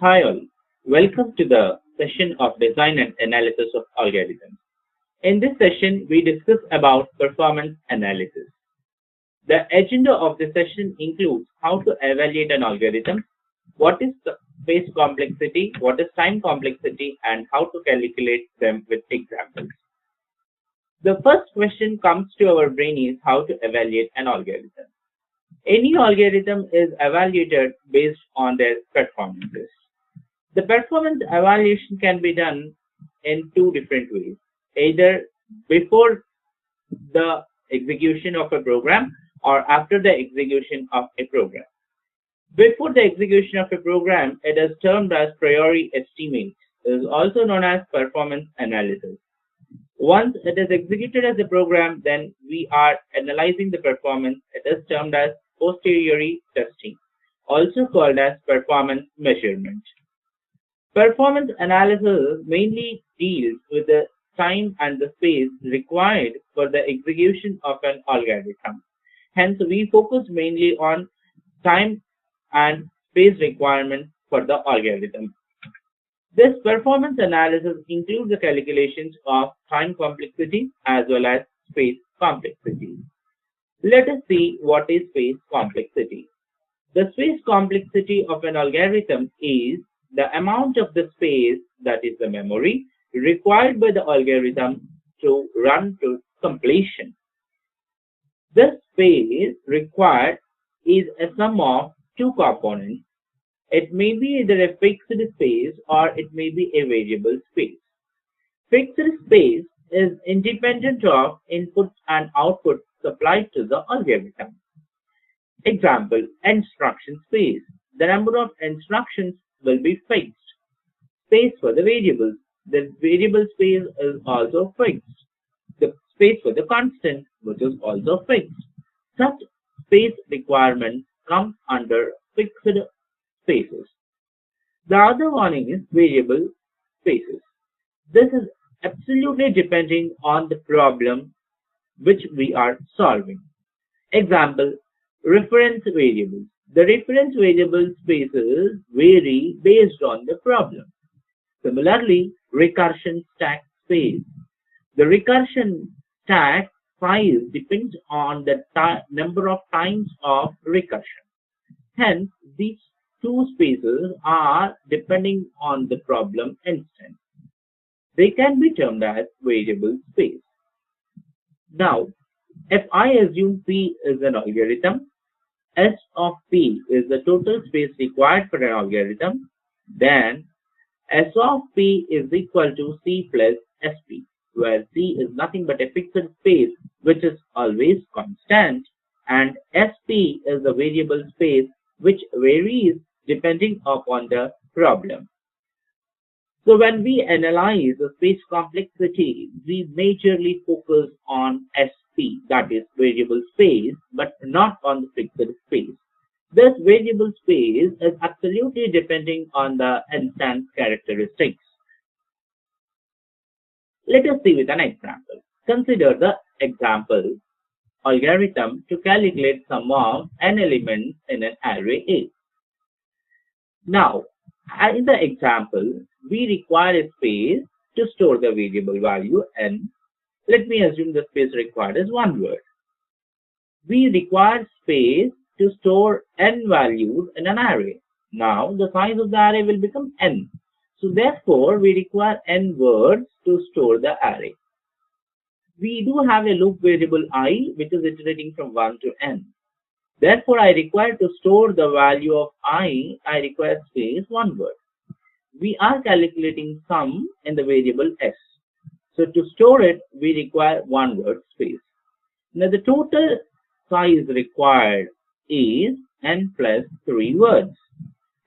Hi all, welcome to the session of design and analysis of algorithms. In this session, we discuss about performance analysis. The agenda of the session includes how to evaluate an algorithm, what is the space complexity, what is time complexity, and how to calculate them with examples. The first question comes to our brain is how to evaluate an algorithm. Any algorithm is evaluated based on their performances. The performance evaluation can be done in two different ways, either before the execution of a program or after the execution of a program. Before the execution of a program, it is termed as priori estimate. It is also known as performance analysis. Once it is executed as a program, then we are analyzing the performance. It is termed as posteriori testing, also called as performance measurement. Performance analysis mainly deals with the time and the space required for the execution of an algorithm. Hence, we focus mainly on time and space requirements for the algorithm. This performance analysis includes the calculations of time complexity as well as space complexity. Let us see what is space complexity. The space complexity of an algorithm is the amount of the space, that is the memory, required by the algorithm to run to completion. This space required is a sum of two components. It may be either a fixed space or it may be a variable space. Fixed space is independent of inputs and outputs supplied to the algorithm. Example, instruction space. The number of instructions will be fixed. Space for the variables. The variable space is also fixed. The space for the constant, which is also fixed. Such space requirements come under fixed spaces. The other one is variable spaces. This is absolutely depending on the problem which we are solving. Example, reference variables. The reference variable spaces vary based on the problem. Similarly, recursion stack space. The recursion stack size depends on the number of times of recursion. Hence, these two spaces are depending on the problem instance. They can be termed as variable space. Now, if I assume P is an algorithm, S of P is the total space required for an algorithm, then S of P is equal to C plus SP, where C is nothing but a fixed space which is always constant, and SP is the variable space which varies depending upon the problem. So when we analyze the space complexity, we majorly focus on SP, that is variable space, but not on the fixed space. This variable space is absolutely depending on the instance characteristics. Let us see with an example. Consider the example algorithm to calculate sum of n elements in an array A. Now, in the example, we require a space to store the variable value n. Let me assume the space required is one word. We require space to store n values in an array. Now, the size of the array will become n. So, therefore, we require n words to store the array. We do have a loop variable I, which is iterating from 1 to n. Therefore, I require to store the value of I require space one word. We are calculating sum in the variable s. So to store it, we require one word space. Now the total size required is n plus 3 words.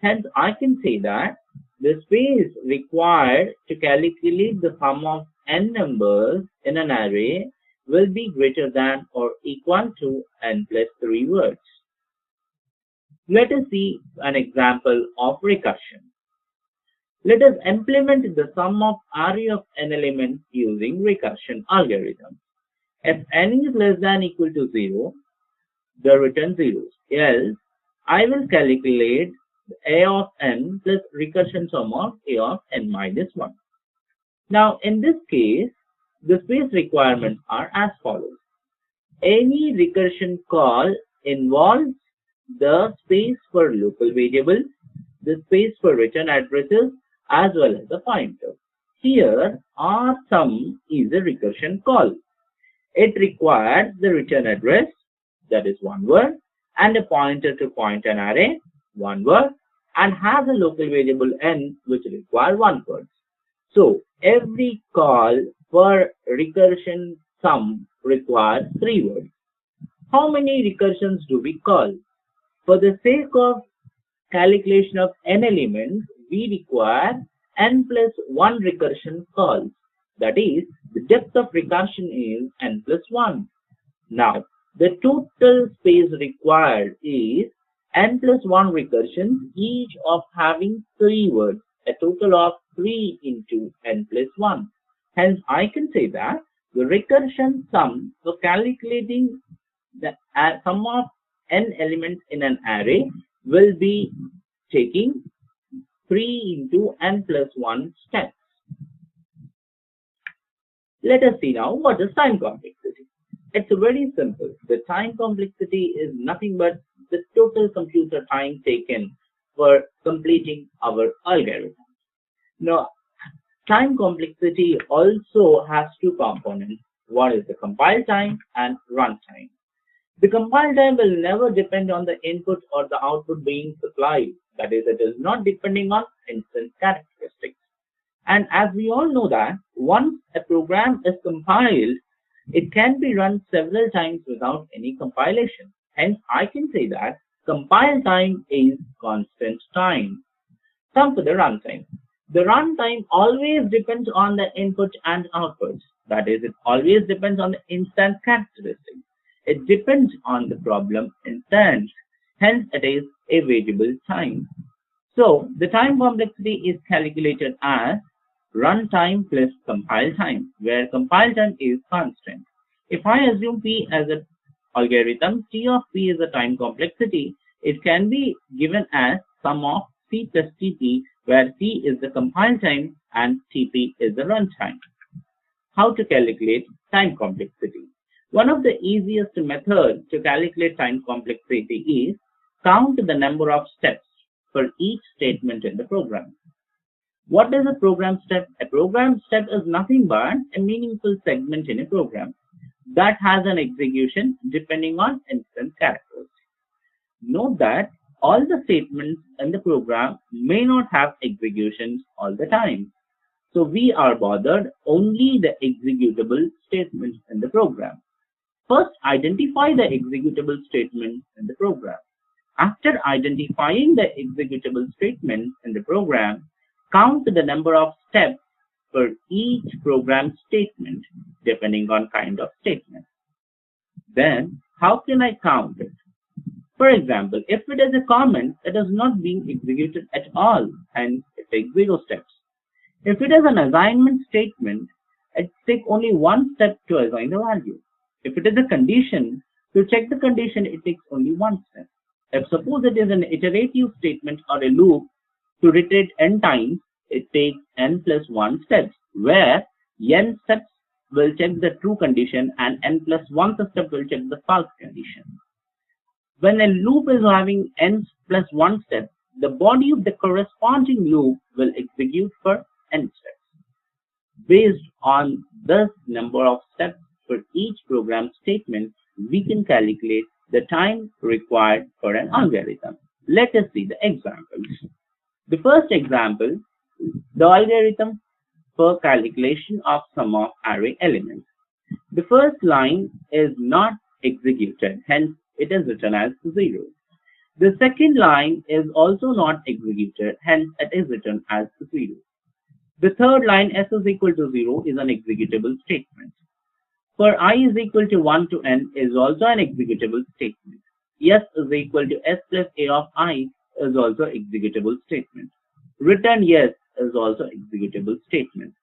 Hence, I can say that the space required to calculate the sum of n numbers in an array will be greater than or equal to n plus 3 words. Let us see an example of recursion. Let us implement the sum of array of n elements using recursion algorithm. If n is less than or equal to 0, the return zeros. Else, I will calculate a of n plus recursion sum of a of n minus 1. Now, in this case, the space requirements are as follows. Any recursion call involves the space for local variables, the space for return addresses, as well as the pointer. Here, rsum is a recursion call. It requires the return address, that is one word, and a pointer to point an array, one word, and has a local variable n which requires one word. So, every call for recursion sum requires 3 words. How many recursions do we call? For the sake of calculation of n elements, we require n plus 1 recursion calls. That is, the depth of recursion is n plus 1. Now, the total space required is n plus 1 recursions, each of having 3 words, a total of 3 into n plus 1. Hence, I can say that the recursion sum for calculating the sum of n elements in an array will be taking 3 into n plus 1 steps. Let us see now what is time complexity. It's very simple. The time complexity is nothing but the total computer time taken for completing our algorithm. Now, time complexity also has 2 components. One is the compile time and runtime. The compile time will never depend on the input or the output being supplied. That is, it is not depending on instance characteristics. And as we all know that once a program is compiled, it can be run several times without any compilation. Hence, I can say that compile time is constant time. Come to the runtime. The runtime always depends on the input and output. That is, it always depends on the instance characteristics. It depends on the problem instance. Hence, it is a variable time. So, the time complexity is calculated as runtime plus compile time, where compile time is constant. If I assume P as an algorithm, T of P is the time complexity, it can be given as sum of C plus Tp, where C is the compile time and Tp is the runtime. How to calculate time complexity? One of the easiest methods to calculate time complexity is count the number of steps for each statement in the program. What is a program step? A program step is nothing but a meaningful segment in a program that has an execution depending on instance characteristics. Note that all the statements in the program may not have executions all the time. So we are bothered only the executable statements in the program. First, identify the executable statements in the program. After identifying the executable statements in the program, count the number of steps for each program statement depending on kind of statement. Then, how can I count it? For example, if it is a comment, it is not being executed at all, hence it takes 0 steps. If it is an assignment statement, it takes only 1 step to assign the value. If it is a condition, to check the condition, it takes only 1 step. If suppose it is an iterative statement or a loop, to reiterate n times, it takes n plus 1 steps, where n steps will check the true condition and n plus 1 step will check the false condition. When a loop is having n plus 1 step, the body of the corresponding loop will execute for n steps. Based on this number of steps for each program statement, we can calculate the time required for an algorithm. Let us see the examples. The first example, the algorithm for calculation of sum of array elements. The first line is not executed, hence it is written as 0. The second line is also not executed, hence it is written as 0. The third line, s is equal to 0, is an executable statement. For I is equal to 1 to n is also an executable statement. S is equal to s plus a of I is also executable statement. Return yes is also executable statement.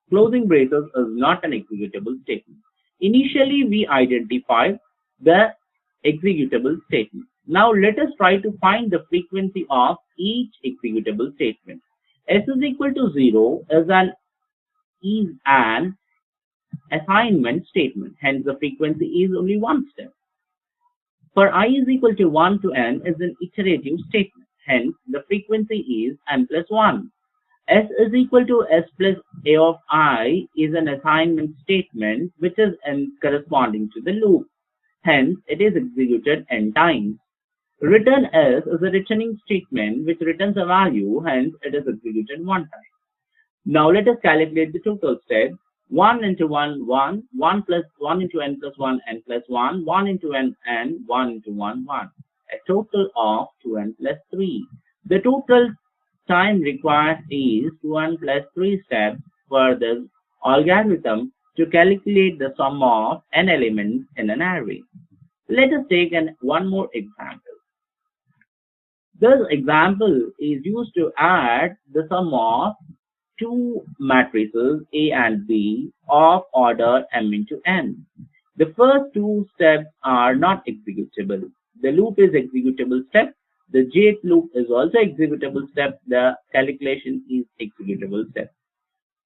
Closing braces is not an executable statement. Initially, we identified the executable statement. Now let us try to find the frequency of each executable statement. S is equal to 0 is an assignment statement. Hence the frequency is only one step. For I is equal to 1 to n is an iterative statement. Hence the frequency is n plus 1. S is equal to S plus A of I is an assignment statement which is corresponding to the loop. Hence it is executed n times. Return S is a returning statement which returns a value, hence it is executed one time. Now let us calculate the total steps. 1 into 1, 1, 1 plus 1 into n plus 1, n plus 1, 1 into n, 1 into 1, 1. A total of 2n plus 3. The total time required is 2n plus 3 steps for this algorithm to calculate the sum of n elements in an array. Let us take one more example. This example is used to add the sum of two matrices A and B of order m into n. The first two steps are not executable. The loop is executable step. The jth loop is also executable step. The calculation is executable step.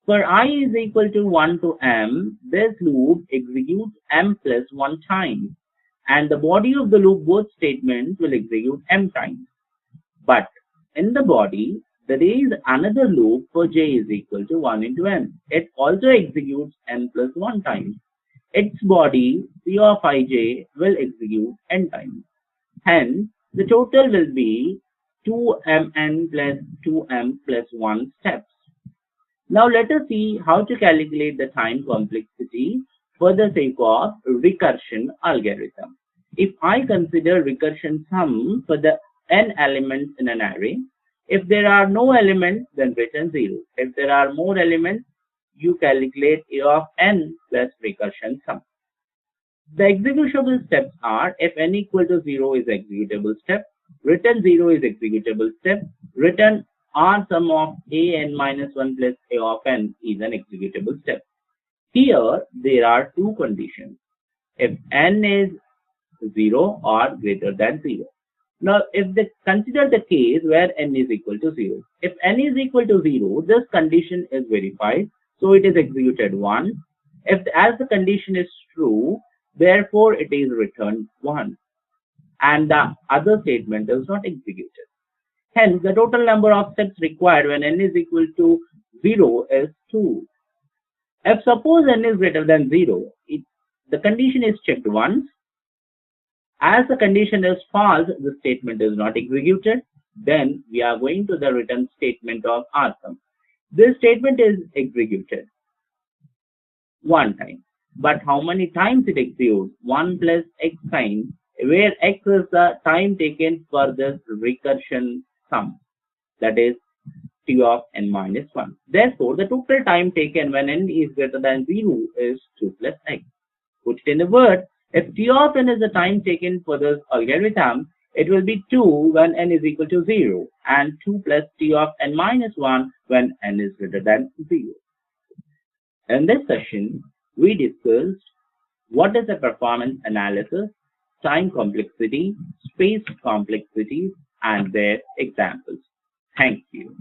For I is equal to 1 to m, this loop executes m plus 1 times, and the body of the loop, both statements will execute m times. But in the body, there is another loop for j is equal to 1 into n. It also executes n plus 1 times. Its body, C of ij, will execute n times. Hence, the total will be 2mn plus 2m plus 1 steps. Now let us see how to calculate the time complexity for the sake of recursion algorithm. If I consider recursion sum for the n elements in an array, if there are no elements, then return 0. If there are more elements, you calculate A of n plus recursion sum. The executable steps are, if n equal to 0 is executable step, return 0 is executable step, return R sum of A n minus 1 plus A of n is an executable step. Here, there are two conditions. If n is 0 or greater than 0. Now, if they consider the case where n is equal to 0. If n is equal to 0, this condition is verified, so it is executed once. As the condition is true, therefore it is returned 1. And the other statement is not executed. Hence, the total number of steps required when n is equal to 0 is 2. If suppose n is greater than 0, the condition is checked once. As the condition is false, the statement is not executed. Then we are going to the return statement of R sum. This statement is executed one time. But how many times it executes? 1 plus x times, where x is the time taken for this recursion sum. That is t of n minus 1. Therefore, the total time taken when n is greater than 0 is 2 plus x. Put it in a word, if t of n is the time taken for this algorithm, it will be 2 when n is equal to 0 and 2 plus t of n minus 1 when n is greater than 0. In this session, we discussed what is the performance analysis, time complexity, space complexity, and their examples. Thank you.